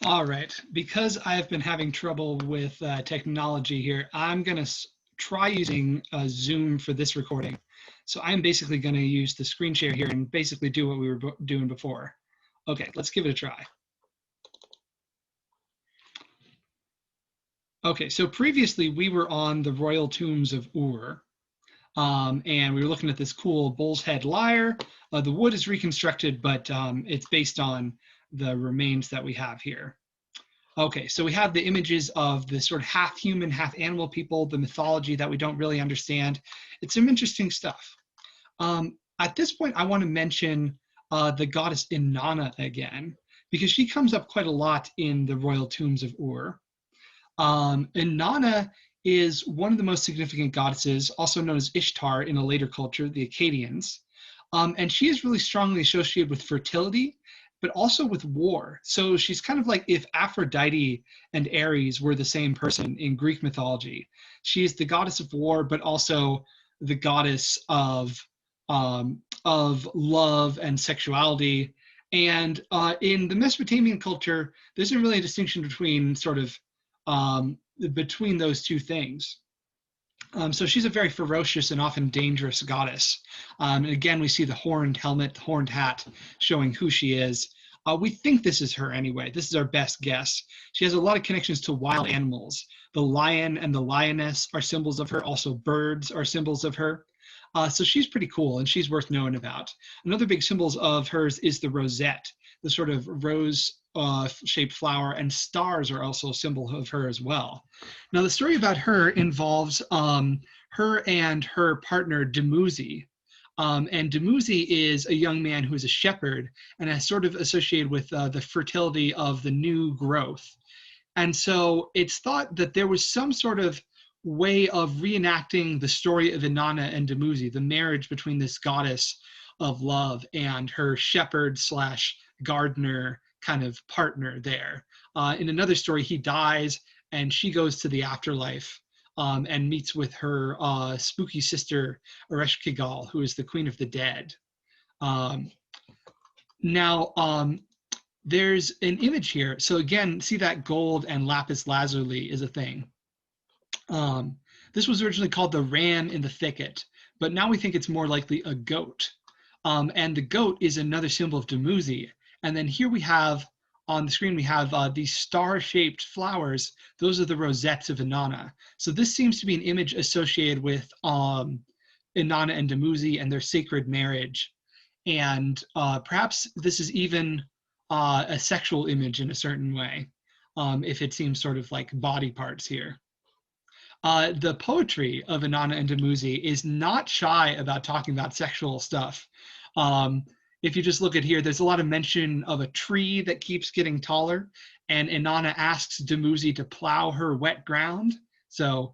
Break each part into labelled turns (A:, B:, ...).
A: All right, because I've been having trouble with technology here, I'm going to try using Zoom for this recording. So I'm basically going to use the screen share here and basically do what we were doing before. Okay, let's give it a try. Okay, so previously we were on the royal tombs of Ur, and we were looking at this cool bull's head lyre. The wood is reconstructed, but it's based on the remains that we have here. Okay, so we have the images of the sort of half human, half animal people, the mythology that we don't really understand. It's some interesting stuff. At this point, I want to mention the goddess Inanna again, because she comes up quite a lot in the royal tombs of Ur. Inanna is one of the most significant goddesses, also known as Ishtar in a later culture, the Akkadians. And she is really strongly associated with fertility, but also with war. So she's kind of like if Aphrodite and Ares were the same person in Greek mythology. She is the goddess of war, but also the goddess of love and sexuality. And in the Mesopotamian culture, there isn't really a distinction between between those two things. So she's a very ferocious and often dangerous goddess. And again, we see the horned helmet, the horned hat, showing who she is. We think this is her anyway. This is our best guess. She has a lot of connections to wild animals. The lion and the lioness are symbols of her. Also, birds are symbols of her. So she's pretty cool, and she's worth knowing about. Another big symbol of hers is the rosette, the sort of rose-shaped flower, and stars are also a symbol of her as well. Now, the story about her involves her and her partner, Dumuzi. And Dumuzi is a young man who is a shepherd and is sort of associated with the fertility of the new growth. And so it's thought that there was some sort of way of reenacting the story of Inanna and Dumuzi, the marriage between this goddess of love and her shepherd slash gardener kind of partner there. In another story, he dies and she goes to the afterlife and meets with her spooky sister, Ereshkigal, who is the queen of the dead. Now, there's an image here. So again, see that gold and lapis lazuli is a thing. This was originally called the ram in the thicket, but now we think it's more likely a goat. And the goat is another symbol of Dumuzi. And then here we have, on the screen, we have these star-shaped flowers. Those are the rosettes of Inanna. So this seems to be an image associated with Inanna and Dumuzi and their sacred marriage. And perhaps this is even a sexual image in a certain way, if it seems sort of like body parts here. The poetry of Inanna and Dumuzi is not shy about talking about sexual stuff. If you just look at here, there's a lot of mention of a tree that keeps getting taller, and Inanna asks Dumuzi to plow her wet ground. So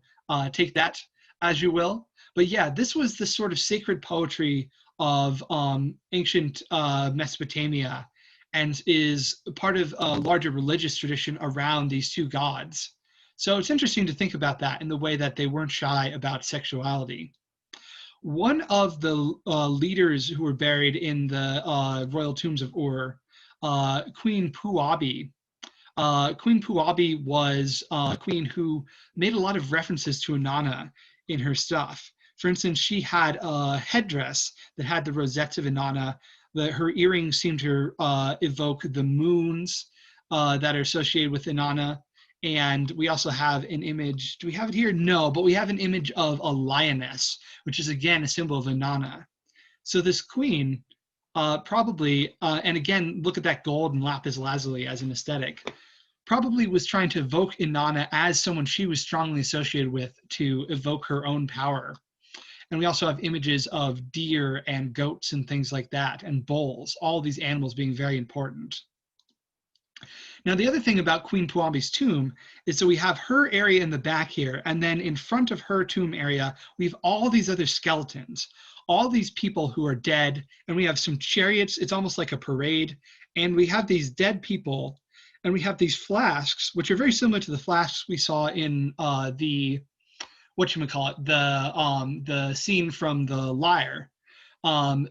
A: take that as you will. But yeah, this was the sort of sacred poetry of ancient Mesopotamia and is part of a larger religious tradition around these two gods. So it's interesting to think about that in the way that they weren't shy about sexuality. One of the leaders who were buried in the royal tombs of Ur, Queen Puabi. Queen Puabi was a queen who made a lot of references to Inanna in her stuff. For instance, she had a headdress that had the rosettes of Inanna. Her earrings seemed to evoke the moons that are associated with Inanna. And we also have an image. Do we have it here? No, but we have an image of a lioness, which is again a symbol of Inanna. So this queen probably, and again, look at that gold and lapis lazuli as an aesthetic, probably was trying to evoke Inanna as someone she was strongly associated with to evoke her own power. And we also have images of deer and goats and things like that, and bulls, all these animals being very important. Now, the other thing about Queen Puabi's tomb is that we have her area in the back here, and then in front of her tomb area, we have all these other skeletons, all these people who are dead, and we have some chariots. It's almost like a parade, and we have these dead people, and we have these flasks, which are very similar to the flasks we saw in the scene from the lyre.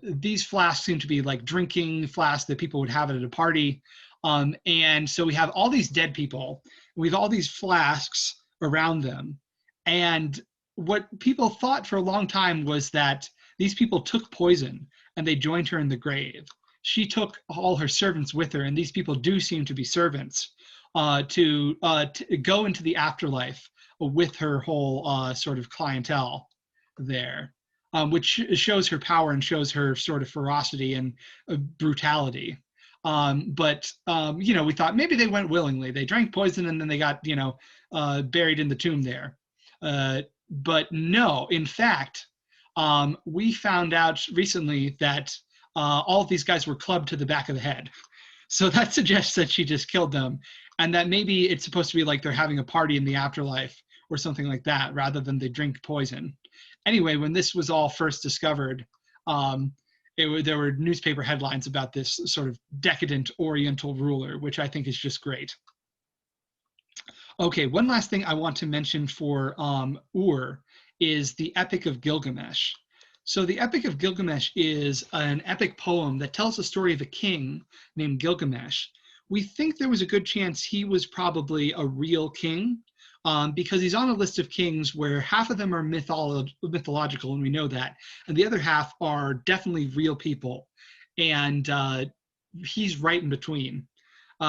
A: These flasks seem to be like drinking flasks that people would have at a party. And so we have all these dead people. We have all these flasks around them. And what people thought for a long time was that these people took poison and they joined her in the grave. She took all her servants with her, and these people do seem to be servants to go into the afterlife with her whole sort of clientele there, which shows her power and shows her sort of ferocity and brutality. But we thought maybe they went willingly. They drank poison and then they got, buried in the tomb there. But no, in fact, we found out recently that all of these guys were clubbed to the back of the head. So that suggests that she just killed them, and that maybe it's supposed to be like they're having a party in the afterlife or something like that, rather than they drink poison. Anyway, when this was all first discovered, there were newspaper headlines about this sort of decadent Oriental ruler, which I think is just great. Okay, one last thing I want to mention for Ur is the Epic of Gilgamesh. So the Epic of Gilgamesh is an epic poem that tells the story of a king named Gilgamesh. We think there was a good chance he was probably a real king, because he's on a list of kings where half of them are mythological, and we know that, and the other half are definitely real people, and he's right in between.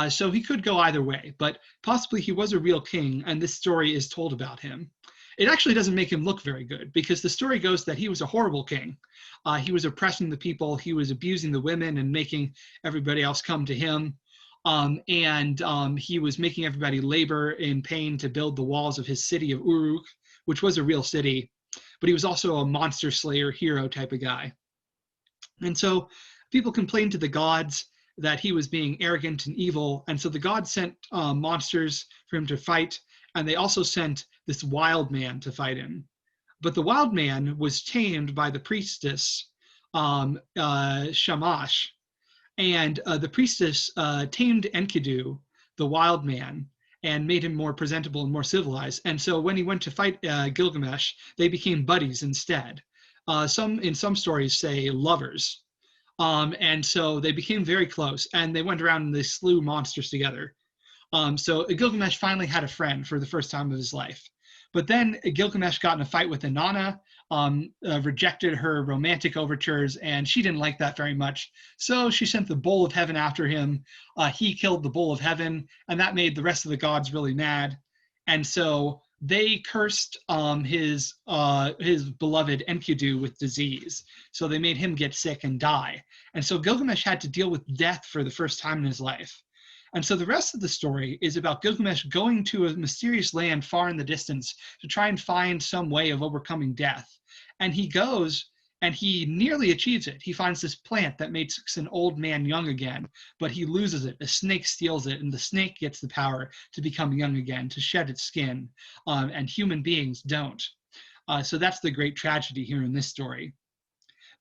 A: So he could go either way, but possibly he was a real king, and this story is told about him. It actually doesn't make him look very good, because the story goes that he was a horrible king. He was oppressing the people, he was abusing the women and making everybody else come to him. He was making everybody labor in pain to build the walls of his city of Uruk, which was a real city, but he was also a monster slayer hero type of guy. And so people complained to the gods that he was being arrogant and evil, and so the gods sent monsters for him to fight, and they also sent this wild man to fight him. But the wild man was tamed by the priestess Shamash, and the priestess tamed Enkidu, the wild man, and made him more presentable and more civilized. And so when he went to fight Gilgamesh, they became buddies instead. In some stories say lovers. And so they became very close, and they went around and they slew monsters together. So Gilgamesh finally had a friend for the first time of his life. But then Gilgamesh got in a fight with Inanna, rejected her romantic overtures, and she didn't like that very much. So she sent the bull of heaven after him. He killed the bull of heaven, and that made the rest of the gods really mad. And so they cursed his beloved Enkidu with disease. So they made him get sick and die. And so Gilgamesh had to deal with death for the first time in his life. And so the rest of the story is about Gilgamesh going to a mysterious land far in the distance to try and find some way of overcoming death. And he goes and he nearly achieves it. He finds this plant that makes an old man young again, but he loses it. A snake steals it, and the snake gets the power to become young again, to shed its skin, and human beings don't. So that's the great tragedy here in this story,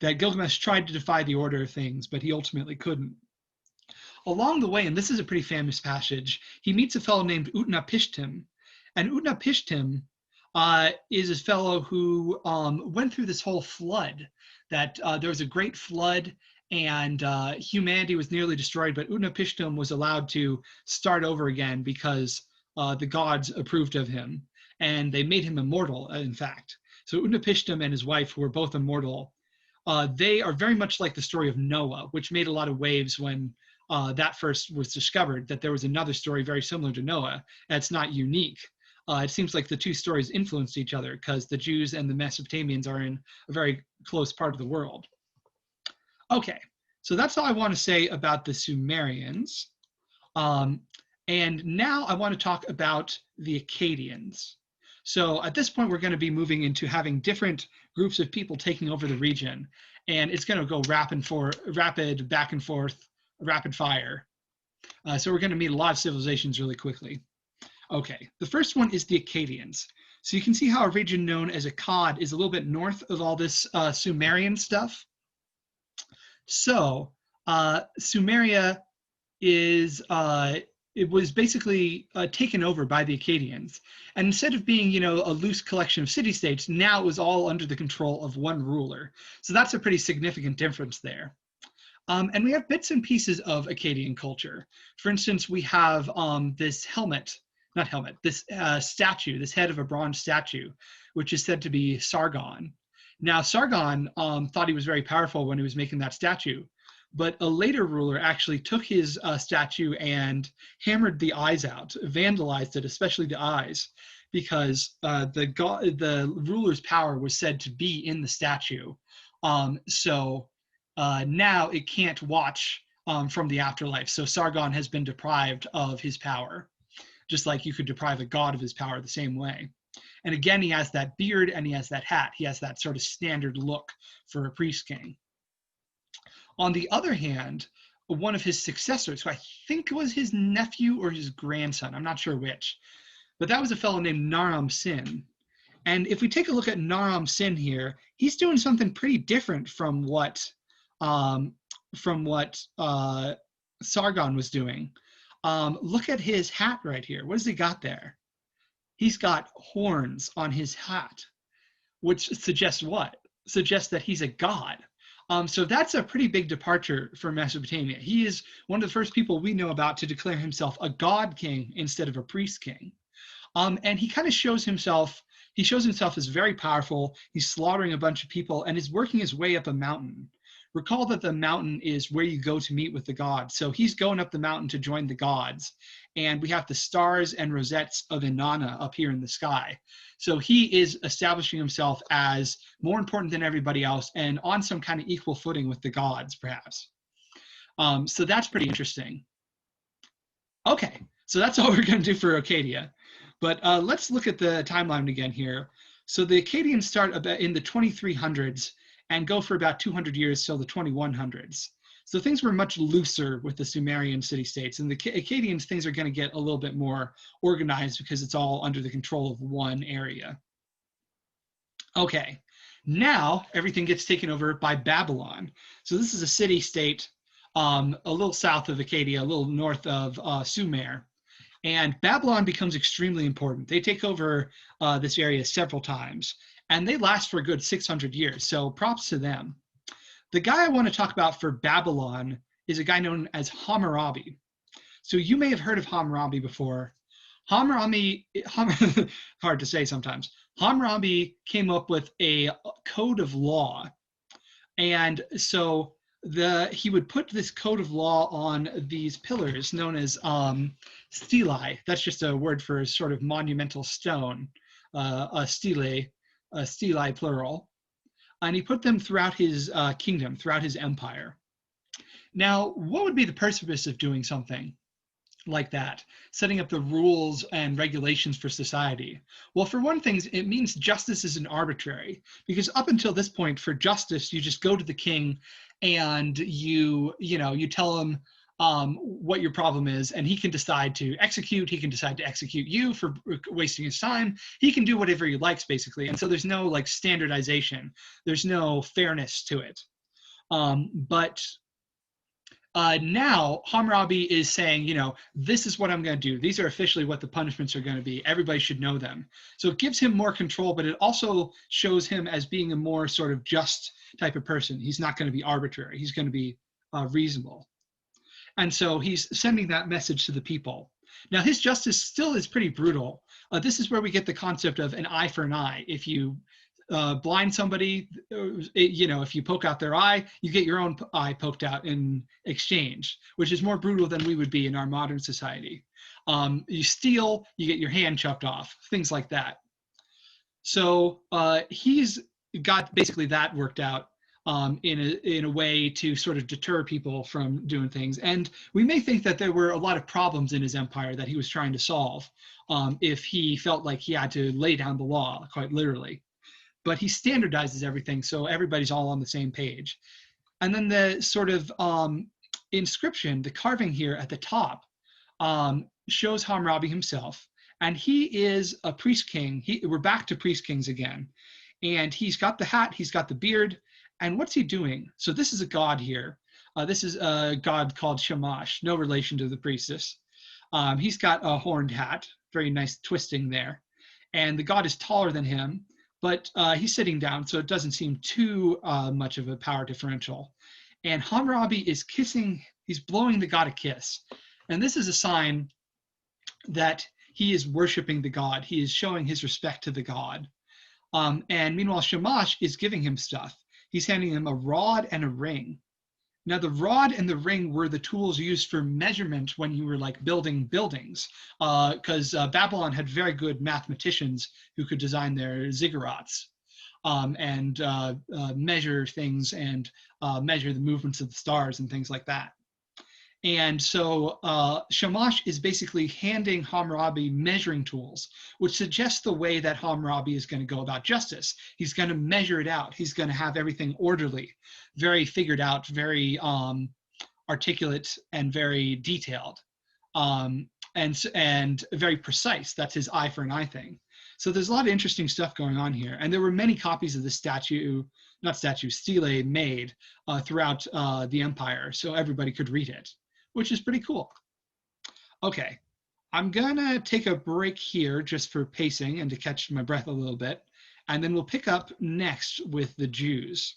A: that Gilgamesh tried to defy the order of things, but he ultimately couldn't. Along the way, and this is a pretty famous passage, he meets a fellow named Utnapishtim. And Utnapishtim is a fellow who went through this whole flood, that there was a great flood and humanity was nearly destroyed, but Utnapishtim was allowed to start over again because the gods approved of him, and they made him immortal, in fact. So Utnapishtim and his wife, who were both immortal, they are very much like the story of Noah, which made a lot of waves when that first was discovered, that there was another story very similar to Noah. That's not unique. It seems like the two stories influenced each other because the Jews and the Mesopotamians are in a very close part of the world. Okay, so that's all I want to say about the Sumerians. And now I want to talk about the Akkadians. So at this point, we're going to be moving into having different groups of people taking over the region, and it's going to go rapid back and forth, rapid fire. So we're going to meet a lot of civilizations really quickly. Okay, the first one is the Akkadians. So you can see how a region known as Akkad is a little bit north of all this Sumerian stuff. So Sumeria is it was basically taken over by the Akkadians. And instead of being, a loose collection of city-states, now it was all under the control of one ruler. So that's a pretty significant difference there. And we have bits and pieces of Akkadian culture. For instance, we have this statue, this head of a bronze statue, which is said to be Sargon. Now, Sargon thought he was very powerful when he was making that statue, but a later ruler actually took his statue and hammered the eyes out, vandalized it, especially the eyes, because the ruler's power was said to be in the statue. So now it can't watch from the afterlife. So Sargon has been deprived of his power, just like you could deprive a god of his power the same way. And again, he has that beard and he has that hat. He has that sort of standard look for a priest king. On the other hand, one of his successors, who I think was his nephew or his grandson, I'm not sure which, but that was a fellow named Naram Sin. And if we take a look at Naram Sin here, he's doing something pretty different from what Sargon was doing. Look at his hat right here. What has he got there? He's got horns on his hat, which suggests what? Suggests that he's a god. So that's a pretty big departure for Mesopotamia. He is one of the first people we know about to declare himself a god king instead of a priest king. And he kind of shows himself as very powerful. He's slaughtering a bunch of people and is working his way up a mountain. Recall that the mountain is where you go to meet with the gods. So he's going up the mountain to join the gods. And we have the stars and rosettes of Inanna up here in the sky. So he is establishing himself as more important than everybody else and on some kind of equal footing with the gods, perhaps. So that's pretty interesting. Okay, so that's all we're going to do for Akkadia. But let's look at the timeline again here. So the Akkadians start about in the 2300s and go for about 200 years till the 2100s. So things were much looser with the Sumerian city-states, and the Akkadians, things are going to get a little bit more organized because it's all under the control of one area. Okay, now everything gets taken over by Babylon. So this is a city-state a little south of Akkadia, a little north of Sumer. And Babylon becomes extremely important. They take over this area several times, and they last for a good 600 years. So props to them. The guy I want to talk about for Babylon is a guy known as Hammurabi. So you may have heard of Hammurabi before. Hammurabi, hard to say sometimes. Hammurabi came up with a code of law. And so he would put this code of law on these pillars known as stelae. That's just a word for a sort of monumental stone, a stelae plural. And he put them throughout his kingdom, throughout his empire. Now, what would be the purpose of doing something like that, setting up the rules and regulations for society? Well, for one thing, it means justice isn't arbitrary, because up until this point, for justice, you just go to the king and you tell him what your problem is, and he can decide to execute. He can decide to execute you for wasting his time. He can do whatever he likes, basically. And so there's no like standardization. There's no fairness to it. But now Hammurabi is saying, this is what I'm going to do. These are officially what the punishments are going to be. Everybody should know them. So it gives him more control, but it also shows him as being a more sort of just type of person. He's not going to be arbitrary. He's going to be reasonable. And so he's sending that message to the people. Now, his justice still is pretty brutal. This is where we get the concept of an eye for an eye. If you blind somebody, if you poke out their eye, you get your own eye poked out in exchange, which is more brutal than we would be in our modern society. You steal, you get your hand chopped off, things like that. So he's got basically that worked out in a way to sort of deter people from doing things. And we may think that there were a lot of problems in his empire that he was trying to solve if he felt like he had to lay down the law, quite literally. But he standardizes everything so everybody's all on the same page. And then the sort of inscription, the carving here at the top, shows Hammurabi himself. And he is a priest king. We're back to priest kings again. And he's got the hat, he's got the beard. And what's he doing? So this is a god here. This is a god called Shamash, no relation to the priestess. He's got a horned hat, very nice twisting there. And the god is taller than him, but he's sitting down, so it doesn't seem too much of a power differential. And Hammurabi is kissing, he's blowing the god a kiss. And this is a sign that he is worshiping the god. He is showing his respect to the god. And meanwhile, Shamash is giving him stuff. He's handing him a rod and a ring. Now, the rod and the ring were the tools used for measurement when you were like building buildings, because Babylon had very good mathematicians who could design their ziggurats and measure things and measure the movements of the stars and things like that. And so Shamash is basically handing Hammurabi measuring tools, which suggests the way that Hammurabi is going to go about justice. He's going to measure it out. He's going to have everything orderly, very figured out, very articulate, and very detailed, and very precise. That's his eye for an eye thing. So there's a lot of interesting stuff going on here. And there were many copies of the stele made throughout the empire, so everybody could read it, which is pretty cool. Okay, I'm gonna take a break here just for pacing and to catch my breath a little bit, and then we'll pick up next with the Jews.